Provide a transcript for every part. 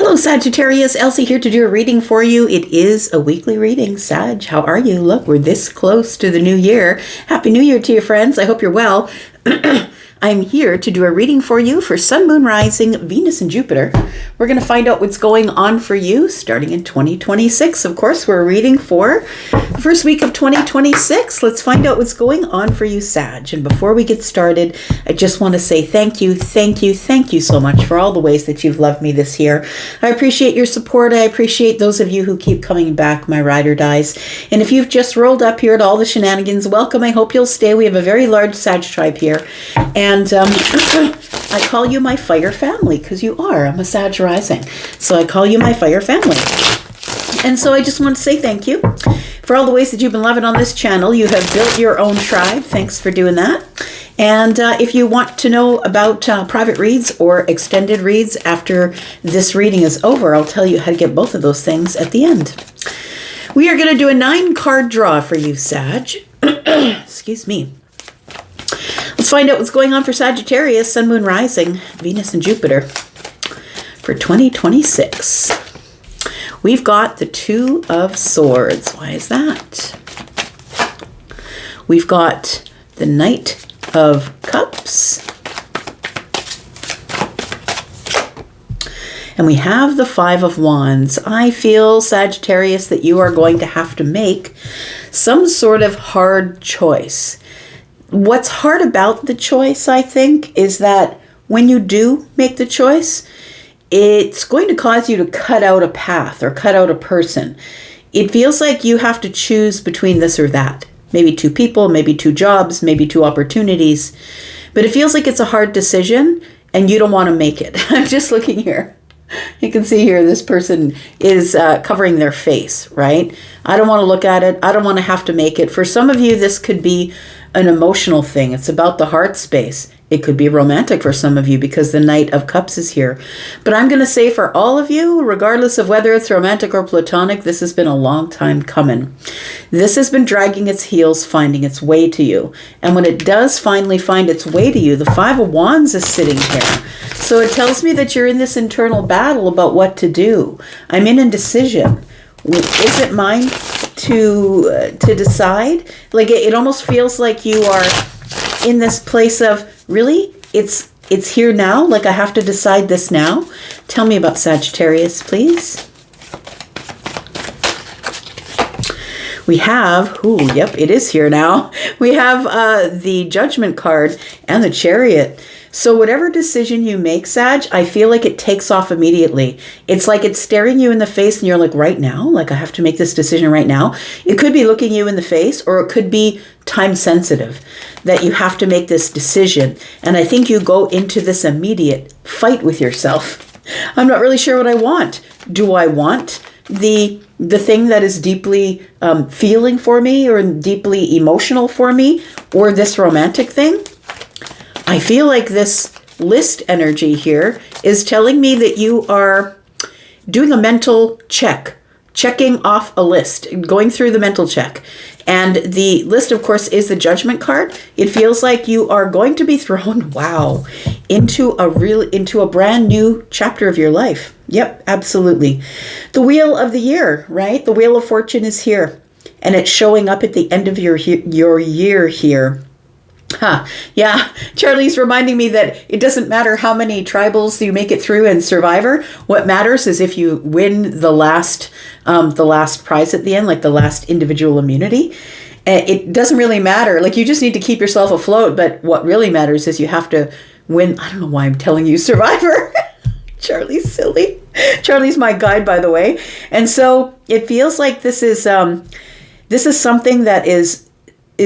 Hello, Sagittarius. Elsie here to do a reading for you. It is a weekly reading. Sag, how are you? Look, we're this close to the new year. Happy New Year to you, friends. I hope you're well. I'm here to do a reading for you for Sun, Moon, Rising, Venus, and Jupiter. We're going to find out what's going on for you starting in 2026. Of course, we're reading for the first week of 2026. Let's find out what's going on for you, Sag. And before we get started, I just want to say thank you so much for all the ways that you've loved me this year. I appreciate your support. I appreciate those of you who keep coming back, my ride or dies. And if you've just rolled up here at all the shenanigans, welcome. I hope you'll stay. We have a very large Sag tribe here. And I call you my fire family because you are. I'm a Sag rising. So I call you my fire family. And so I just want to say thank you for all the ways that you've been loving on this channel. You have built your own tribe. Thanks for doing that. And if you want to know about private reads or extended reads after this reading is over, I'll tell you how to get both of those things at the end. We are going to do a 9-card draw for you, Sag. Excuse me. Let's find out what's going on for Sagittarius, Sun, Moon, Rising, Venus, and Jupiter for 2026. We've got the Two of Swords. Why is that? We've got the Knight of Cups. And we have the Five of Wands. I feel, Sagittarius, that you are going to have to make some sort of hard choice. What's hard about the choice, I think, is that when you do make the choice, it's going to cause you to cut out a path or cut out a person. It feels like you have to choose between this or that. Maybe two people, maybe two jobs, maybe two opportunities. But it feels like it's a hard decision and you don't want to make it. I'm just looking here. You can see here this person is covering their face, right? I don't want to look at it. I don't want to have to make it. For some of you, this could be an emotional thing. It's about the heart space. It could be romantic for some of you because the Knight of Cups is here. But I'm going to say for all of you, regardless of whether it's romantic or platonic, this has been a long time coming. This has been dragging its heels, finding its way to you. And when it does finally find its way to you, the Five of Wands is sitting here. So it tells me that you're in this internal battle about what to do. I'm in indecision. Is it mine to decide? Like it almost feels like you are in this place of, really? It's here now? Like I have to decide this now? Tell me about Sagittarius, please. We have, yep, it is here now. We have the Judgment card and the Chariot. So whatever decision you make, Sag, I feel like it takes off immediately. It's like it's staring you in the face and you're like, right now? Like I have to make this decision right now? It could be looking you in the face or it could be time sensitive that you have to make this decision. And I think you go into this immediate fight with yourself. I'm not really sure what I want. Do I want the thing that is deeply feeling for me or deeply emotional for me or this romantic thing? I feel like this list energy here is telling me that you are doing a mental check, checking off a list, going through the mental check. And the list, of course, is the Judgment card. It feels like you are going to be thrown, into a brand new chapter of your life. Yep, absolutely. The Wheel of the Year, right? The Wheel of Fortune is here. And it's showing up at the end of your year here. Yeah, Charlie's reminding me that it doesn't matter how many tribals you make it through in Survivor. What matters is if you win the last prize at the end, like the last individual immunity. It doesn't really matter. Like you just need to keep yourself afloat. But what really matters is you have to win. I don't know why I'm telling you Survivor. Charlie's silly. Charlie's my guide, by the way. And so it feels like this is something that is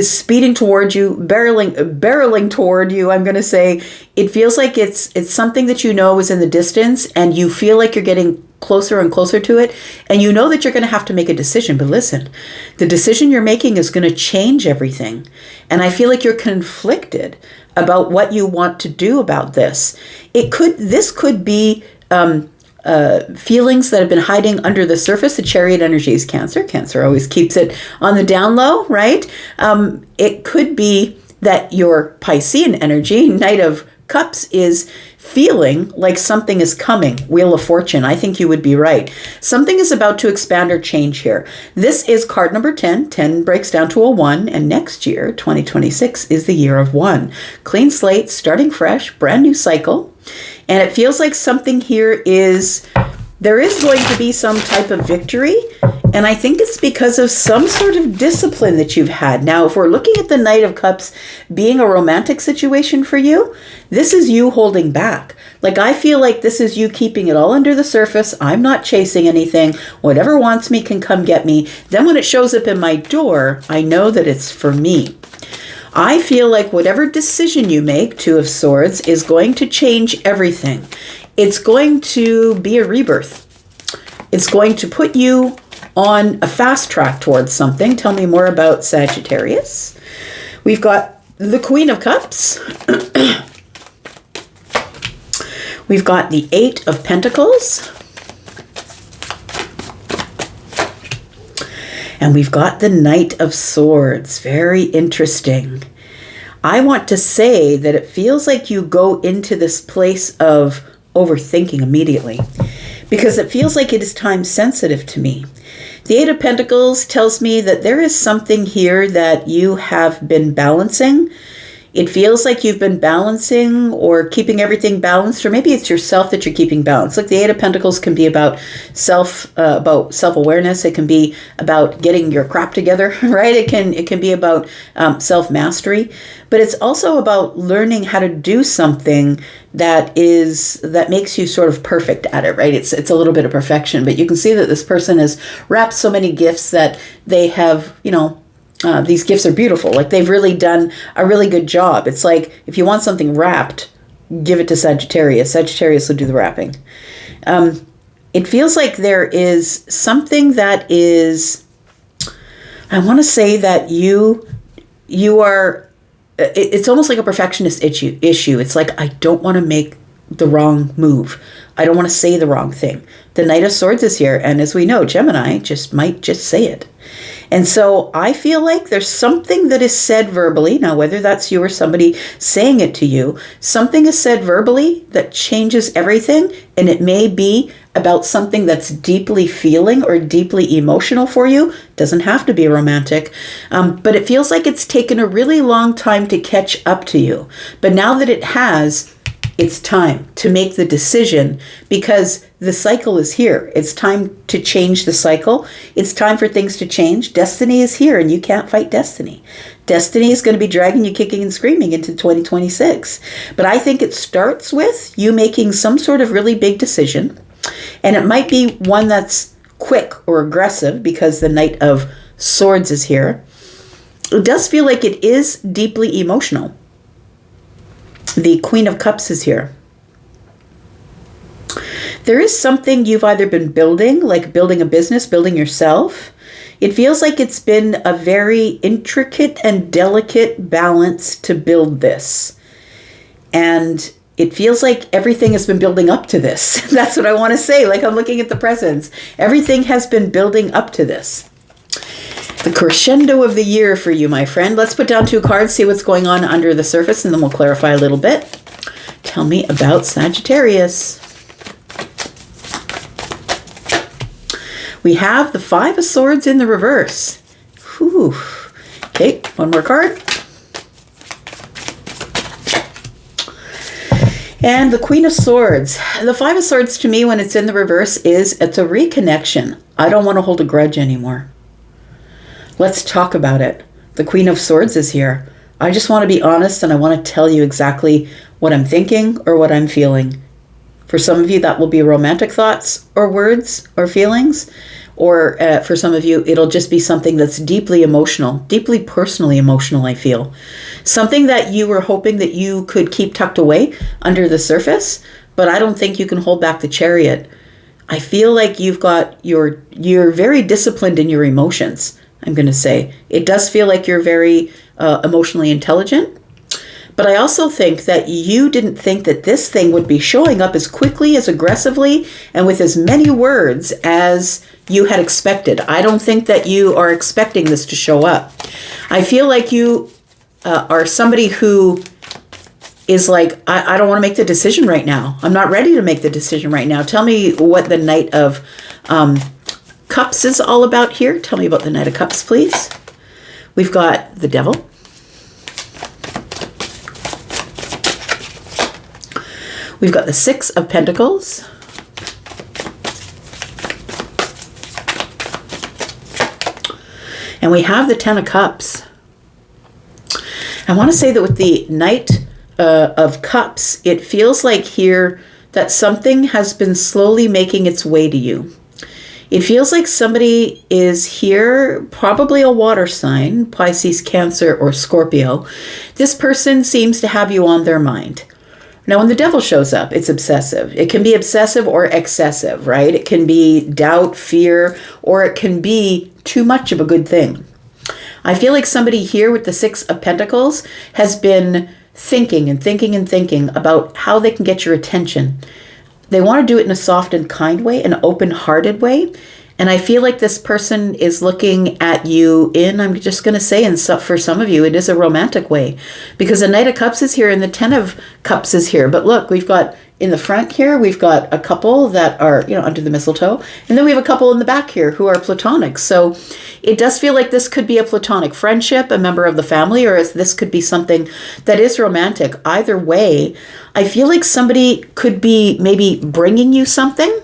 speeding toward you, barreling toward you. I'm going to say it feels like it's something that you know is in the distance and you feel like you're getting closer and closer to it. And you know that you're going to have to make a decision. But listen, the decision you're making is going to change everything. And I feel like you're conflicted about what you want to do about this. This could be feelings that have been hiding under the surface. The Chariot energy is Cancer. Cancer always keeps it on the down low, right? It could be that your Piscean energy, Knight of Cups, is feeling like something is coming. Wheel of Fortune. I think you would be right. Something is about to expand or change here. This is card number 10. 10 breaks down to a 1. And next year, 2026, is the year of 1. Clean slate, starting fresh, brand new cycle. And it feels like something here there is going to be some type of victory. And I think it's because of some sort of discipline that you've had. Now, if we're looking at the Knight of Cups being a romantic situation for you, this is you holding back. Like, I feel like this is you keeping it all under the surface. I'm not chasing anything. Whatever wants me can come get me. Then when it shows up in my door, I know that it's for me. I feel like whatever decision you make, Two of Swords, is going to change everything. It's going to be a rebirth. It's going to put you on a fast track towards something. Tell me more about Sagittarius. We've got the Queen of Cups. We've got the Eight of Pentacles. And we've got the Knight of Swords. Very interesting. I want to say that it feels like you go into this place of overthinking immediately, because it feels like it is time sensitive to me. The Eight of Pentacles tells me that there is something here that you have been balancing. It feels like you've been balancing or keeping everything balanced, or maybe it's yourself that you're keeping balanced. Like the Eight of Pentacles can be about self-awareness. It can be about getting your crap together, right? It can be about self-mastery, but it's also about learning how to do something that makes you sort of perfect at it, right? It's a little bit of perfection, but you can see that this person has wrapped so many gifts that they have, these gifts are beautiful. Like, they've really done a really good job. It's like, if you want something wrapped, give it to Sagittarius. Sagittarius will do the wrapping. It feels like there is something that is, I want to say that you are, it's almost like a perfectionist issue. It's like, I don't want to make the wrong move. I don't want to say the wrong thing. The Knight of Swords is here. And as we know, Gemini might just say it. And so I feel like there's something that is said verbally. Now, whether that's you or somebody saying it to you, something is said verbally that changes everything. And it may be about something that's deeply feeling or deeply emotional for you. Doesn't have to be romantic. But it feels like it's taken a really long time to catch up to you. But now that it has, it's time to make the decision, because the cycle is here. It's time to change the cycle. It's time for things to change. Destiny is here, and you can't fight destiny. Destiny is going to be dragging you kicking and screaming into 2026. But I think it starts with you making some sort of really big decision. And it might be one that's quick or aggressive, because the Knight of Swords is here. It does feel like it is deeply emotional. The Queen of Cups is here. There is something you've either been building, like building a business, building yourself. It feels like it's been a very intricate and delicate balance to build this. And it feels like everything has been building up to this. That's what I want to say. Like, I'm looking at the presents. Everything has been building up to this. The crescendo of the year for you, my friend. Let's put down 2 cards, see what's going on under the surface, and then we'll clarify a little bit. Tell me about Sagittarius. We have the Five of Swords in the reverse. Whew. Okay, one more card. And the Queen of Swords. The Five of Swords, to me, when it's in the reverse, it's a reconnection. I don't want to hold a grudge anymore. Let's talk about it. The Queen of Swords is here. I just want to be honest, and I want to tell you exactly what I'm thinking or what I'm feeling. For some of you, that will be romantic thoughts or words or feelings. Or for some of you, it'll just be something that's deeply emotional, deeply personally emotional, I feel. Something that you were hoping that you could keep tucked away under the surface, but I don't think you can hold back the Chariot. I feel like you're very disciplined in your emotions. I'm going to say. It does feel like you're very emotionally intelligent. But I also think that you didn't think that this thing would be showing up as quickly, as aggressively, and with as many words as you had expected. I don't think that you are expecting this to show up. I feel like you are somebody who is like, I don't want to make the decision right now. I'm not ready to make the decision right now. Tell me what the Knight of Cups is all about here. Tell me about the Knight of Cups, please. We've got the Devil. We've got the Six of Pentacles. And we have the Ten of Cups. I want to say that with the Knight of Cups, it feels like here that something has been slowly making its way to you. It feels like somebody is here, probably a water sign, Pisces, Cancer, or Scorpio. This person seems to have you on their mind. Now, when the Devil shows up, it's obsessive. It can be obsessive or excessive, right? It can be doubt, fear, or it can be too much of a good thing. I feel like somebody here with the Six of Pentacles has been thinking and thinking and thinking about how they can get your attention. They want to do it in a soft and kind way, an open-hearted way. And I feel like this person is looking at you in, I'm just going to say, for some of you, it is a romantic way. Because the Knight of Cups is here and the Ten of Cups is here. But look, we've got in the front here, we've got a couple that are, under the mistletoe. And then we have a couple in the back here who are platonic. So it does feel like this could be a platonic friendship, a member of the family, or this could be something that is romantic. Either way, I feel like somebody could be maybe bringing you something,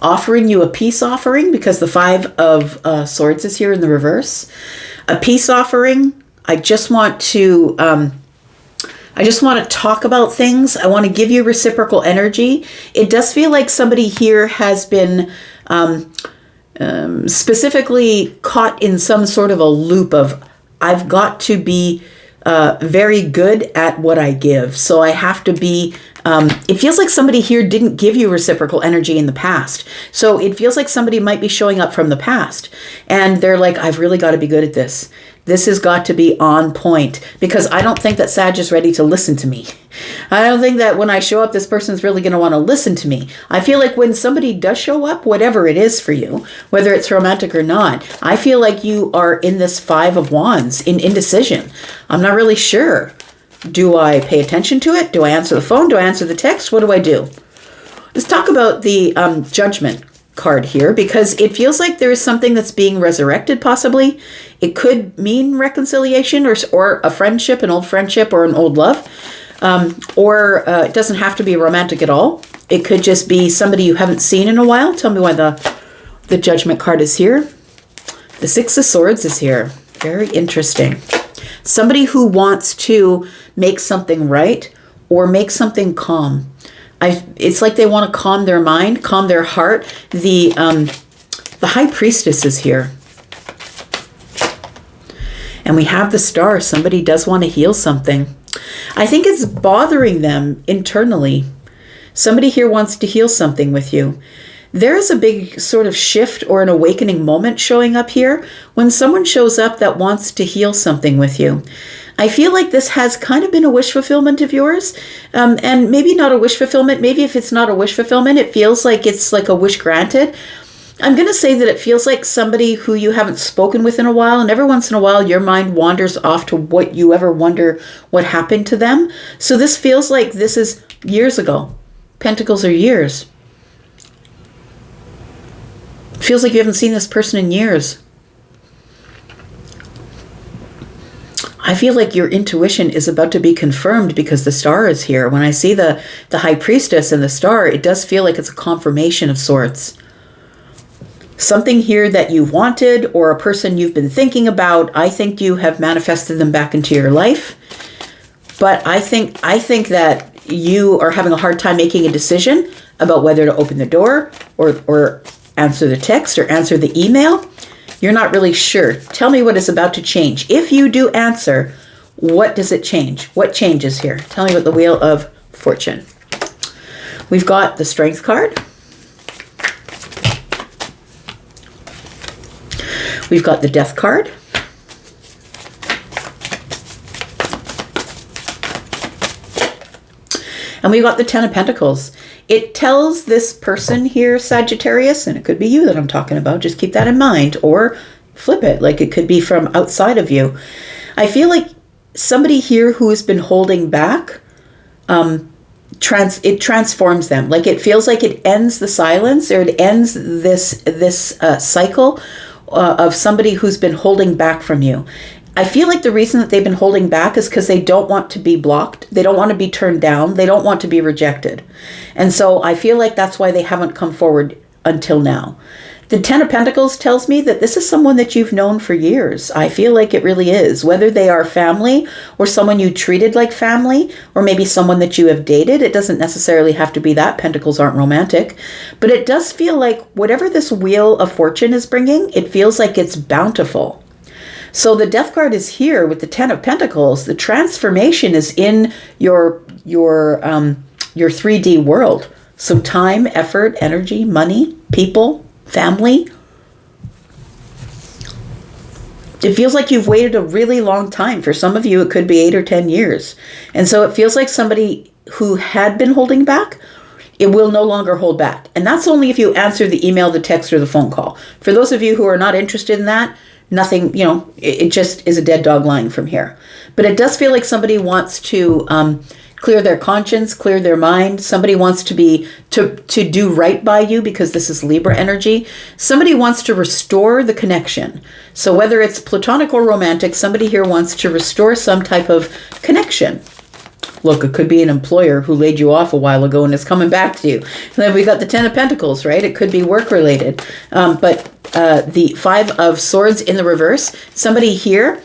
offering you a peace offering, because the Five of Swords is here in the reverse. A peace offering. I just want to talk about things. I want to give you reciprocal energy. It does feel like somebody here has been specifically caught in some sort of a loop of, I've got to be very good at what I give. So I have to be, it feels like somebody here didn't give you reciprocal energy in the past. So it feels like somebody might be showing up from the past and they're like, I've really got to be good at this. This has got to be on point, because I don't think that Sag is ready to listen to me. I don't think that when I show up, this person's really going to want to listen to me. I feel like when somebody does show up, whatever it is for you, whether it's romantic or not, I feel like you are in this Five of Wands, in indecision. I'm not really sure. Do I pay attention to it? Do I answer the phone? Do I answer the text? What do I do? Let's talk about the Judgment card here, because it feels like there is something that's being resurrected, possibly. It could mean reconciliation or a friendship, an old friendship or an old love. Or it doesn't have to be romantic at all. It could just be somebody you haven't seen in a while. Tell me why the Judgment card is here. The Six of Swords is here. Very interesting. Somebody who wants to make something right or make something calm. It's like they want to calm their mind, calm their heart. The High Priestess is here. And we have the Star. Somebody does want to heal something. I think it's bothering them internally. Somebody here wants to heal something with you. There's a big sort of shift or an awakening moment showing up here when someone shows up that wants to heal something with you. I feel like this has kind of been a wish fulfillment of yours, and maybe not a wish fulfillment. Maybe if it's not a wish fulfillment, it feels like it's like a wish granted. I'm going to say that it feels like somebody who you haven't spoken with in a while, and every once in a while your mind wanders off to what you ever wonder what happened to them. So this feels like this is years ago. Pentacles are years. Feels like you haven't seen this person in years. I feel like your intuition is about to be confirmed because the Star is here. When I see the High Priestess and the Star, it does feel like it's a confirmation of sorts. Something here that you wanted or a person you've been thinking about, I think you have manifested them back into your life. But I think that you are having a hard time making a decision about whether to open the door or answer the text or answer the email. You're not really sure. Tell me what is about to change. If you do answer, what does it change? What changes here? Tell me about the Wheel of Fortune. We've got the Strength card. We've got the Death card. And we've got the Ten of Pentacles. It tells this person here, Sagittarius, and it could be you that I'm talking about, just keep that in mind, or flip it, like it could be from outside of you. I feel like somebody here who has been holding back, it transforms them. Like it feels like it ends the silence, or it ends this cycle of somebody who's been holding back from you. I feel like the reason that they've been holding back is because they don't want to be blocked. They don't want to be turned down. They don't want to be rejected. And so I feel like that's why they haven't come forward until now. The Ten of Pentacles tells me that this is someone that you've known for years. I feel like it really is. Whether they are family or someone you treated like family, or maybe someone that you have dated. It doesn't necessarily have to be that. Pentacles aren't romantic. But it does feel like whatever this Wheel of Fortune is bringing, it feels like it's bountiful. So the Death card is here with the Ten of Pentacles. The transformation is in your 3D world. So time, effort, energy, money, people, family. It feels like you've waited a really long time. For some of you, it could be 8 or 10 years. And so it feels like somebody who had been holding back, it will no longer hold back. And that's only if you answer the email, the text, or the phone call. For those of you who are not interested in that, nothing, it just is a dead dog line from here. But it does feel like somebody wants to clear their conscience, clear their mind. Somebody wants to do right by you, because this is Libra energy. Somebody wants to restore the connection. So whether it's platonic or romantic, somebody here wants to restore some type of connection. Look, it could be an employer who laid you off a while ago and is coming back to you. And then we got the Ten of Pentacles, right? It could be work-related. But the Five of Swords in the reverse, somebody here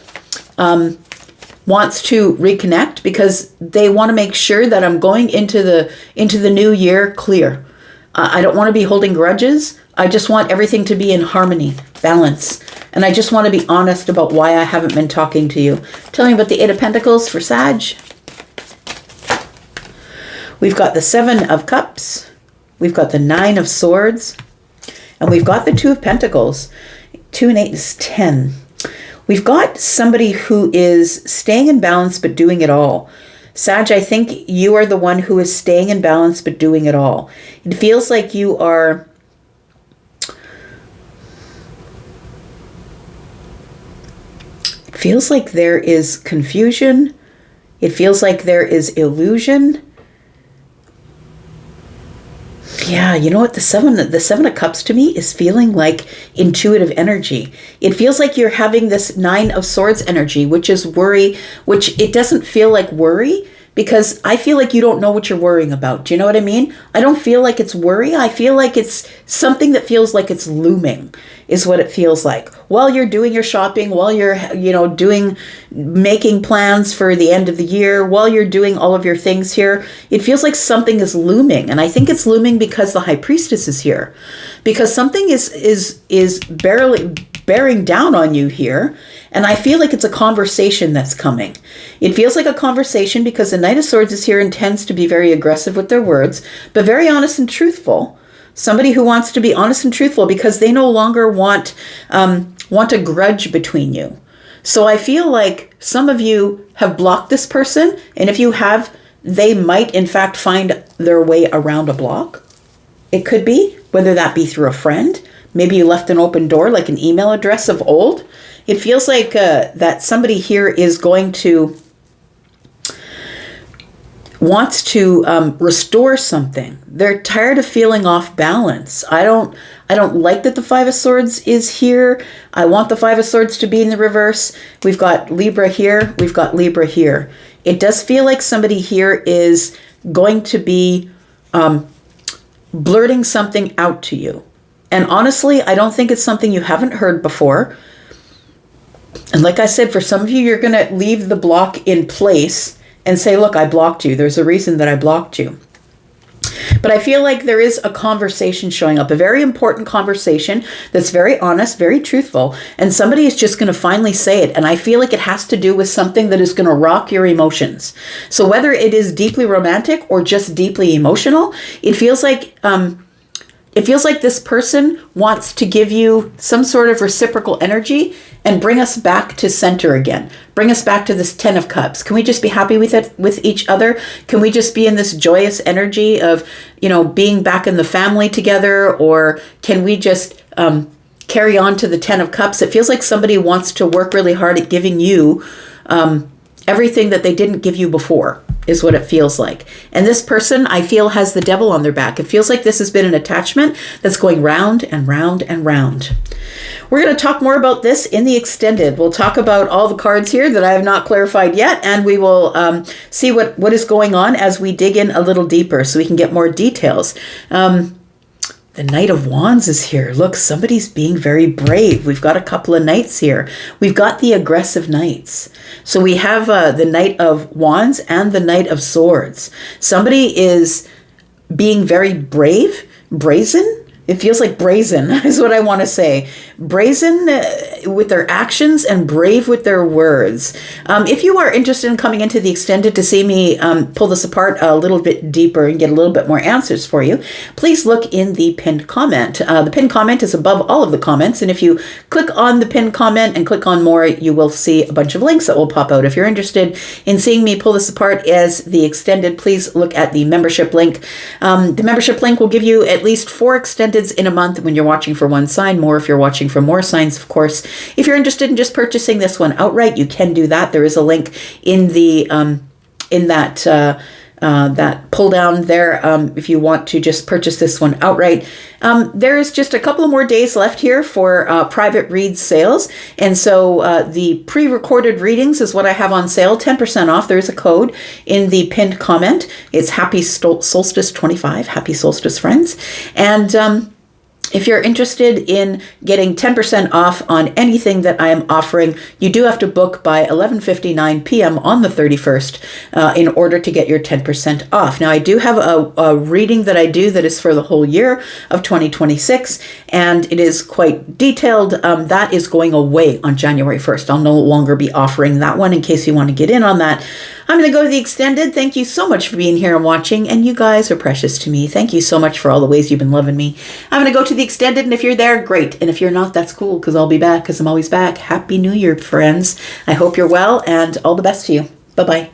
wants to reconnect because they want to make sure that I'm going into the new year clear. I don't want to be holding grudges. I just want everything to be in harmony, balance. And I just want to be honest about why I haven't been talking to you. Tell me about the Eight of Pentacles for Sag. We've got the Seven of Cups. We've got the Nine of Swords. And we've got the Two of Pentacles. 2 and 8 is 10. We've got somebody who is staying in balance but doing it all. Sag, I think you are the one who is staying in balance but doing it all. It feels like you are... It feels like there is confusion. It feels like there is illusion. Yeah, you know what? The Seven of Cups to me is feeling like intuitive energy. It feels like you're having this Nine of Swords energy, which is worry, which it doesn't feel like worry, because I feel like you don't know what you're worrying about. Do you know what I mean? I don't feel like it's worry. I feel like it's something that feels like it's looming, is what it feels like. While you're doing your shopping, while you're, making plans for the end of the year, while you're doing all of your things here, it feels like something is looming. And I think it's looming because the High Priestess is here. Because something is barely bearing down on you here. And I feel like it's a conversation that's coming. It feels like a conversation because the Knight of Swords is here and tends to be very aggressive with their words, but very honest and truthful. Somebody who wants to be honest and truthful because they no longer want a grudge between you. So I feel like some of you have blocked this person, and if you have, they might in fact find their way around a block. It could be, whether that be through a friend. Maybe you left an open door, like an email address of old. It feels like that somebody here is going to wants to restore something. They're tired of feeling off balance. I don't like that the Five of Swords is here. I want the Five of Swords to be in the reverse. We've got Libra here. We've got Libra here. It does feel like somebody here is going to be blurting something out to you. And honestly, I don't think it's something you haven't heard before. And like I said, for some of you, you're going to leave the block in place and say, look, I blocked you. There's a reason that I blocked you. But I feel like there is a conversation showing up, a very important conversation that's very honest, very truthful. And somebody is just going to finally say it. And I feel like it has to do with something that is going to rock your emotions. So whether it is deeply romantic or just deeply emotional, it feels like this person wants to give you some sort of reciprocal energy and bring us back to center again. Bring us back to this Ten of Cups. Can we just be happy with each other? Can we just be in this joyous energy of, being back in the family together? Or can we just carry on to the Ten of Cups? It feels like somebody wants to work really hard at giving you everything that they didn't give you before, is what it feels like. And this person, I feel, has the devil on their back. It feels like this has been an attachment that's going round and round and round. We're going to talk more about this in the extended. We'll talk about all the cards here that I have not clarified yet, and we will see what is going on as we dig in a little deeper so we can get more details. The Knight of Wands is here. Look, somebody's being very brave. We've got a couple of knights here. We've got the aggressive knights. So we have the Knight of Wands and the Knight of Swords. Somebody is being very brave, brazen. It feels like brazen is what I want to say. Brazen with their actions and brave with their words. If you are interested in coming into the extended to see me pull this apart a little bit deeper and get a little bit more answers for you, please look in the pinned comment. The pinned comment is above all of the comments. And if you click on the pinned comment and click on more, you will see a bunch of links that will pop out. If you're interested in seeing me pull this apart as the extended, please look at the membership link. The membership link will give you at least 4 extended in a month when you're watching for one sign, more if you're watching for more signs, of course. If you're interested in just purchasing this one outright, you can do that. There is a link in the that pull down there if you want to just purchase this one outright. There's just a couple of more days left here for private read sales, and so the pre-recorded readings is what I have on sale, 10% off. There's a code in the pinned comment. It's Happy Solstice 25, Happy Solstice friends. And if you're interested in getting 10% off on anything that I am offering, you do have to book by 11:59 p.m. on the 31st in order to get your 10% off. Now, I do have a reading that I do that is for the whole year of 2026, and it is quite detailed. That is going away on January 1st. I'll no longer be offering that one in case you want to get in on that. I'm going to go to the extended. Thank you so much for being here and watching, and you guys are precious to me. Thank you so much for all the ways you've been loving me. I'm going to go to the extended, and if you're there, great. And if you're not, that's cool, because I'll be back, because I'm always back. Happy New Year, friends. I hope you're well, and all the best to you. Bye-bye.